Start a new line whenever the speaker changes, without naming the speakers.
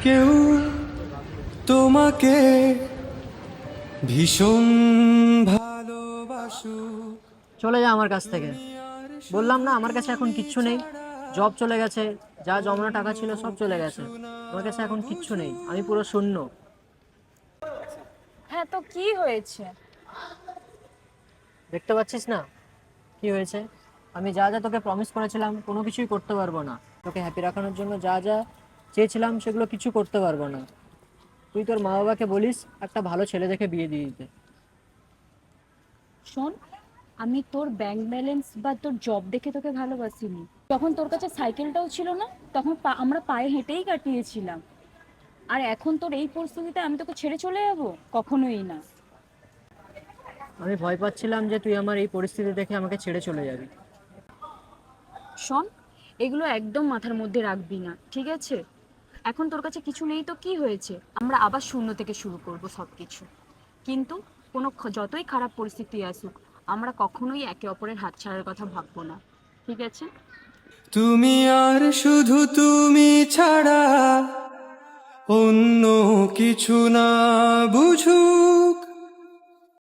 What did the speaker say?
কেউ তোমাকে ভীষণ ভালোবাসুক।
চলে যা আমার কাছ থেকে। বললাম না আমার কাছে এখন কিচ্ছু নেই। জব চলে গেছে, যা জমানো টাকা ছিল সব চলে গেছে। আমার কাছে এখন কিচ্ছু নেই, আমি পুরো শূন্য।
হ্যাঁ, তো কি হয়েছে?
দেখতে পাচ্ছিস না কি হয়েছে? আমি যা যা তোকে প্রমিস করেছিলাম কোনো কিছুই করতে পারবো না। তোকে হ্যাপি রাখানোর জন্য যা যা চেয়েছিলাম সেগুলো কিছু করতে পারবো না। তুই তোর মা বাবাকে বলিস একটা ভালো ছেলে দেখে বিয়ে দিয়ে দিতে।
শোন, আমি তোর ব্যাংক ব্যালেন্স বা তোর জব দেখে তোকে ভালোবাসিনি। যখন তোর কাছে সাইকেলটাও ছিল না, তখন আমরা পায়ে হেঁটেই কাটিয়েছিলাম। আর এখন তোর এই পরিস্থিতিতে আমি তোকে ছেড়ে চলে যাব? কখনোই না।
আমি ভয় পাচ্ছিলাম যে তুই আমার এই পরিস্থিতি দেখে আমাকে ছেড়ে চলে যাবি।
শোন, এগুলো একদম মাথার মধ্যে রাখবি না, ঠিক আছে? এখন তোর কাছে কিছু নেই তো কি হয়েছে? আমরা আবার শূন্য থেকে শুরু করব সবকিছু। কিন্তু যতই খারাপ পরিস্থিতি আসুক, আমরা কখনোই একে অপরের হাত ছাড়ার কথা ভাববো না, ঠিক আছে?
তুমি আর শুধু তুমি ছাড়া অন্য কিছু না বুঝু।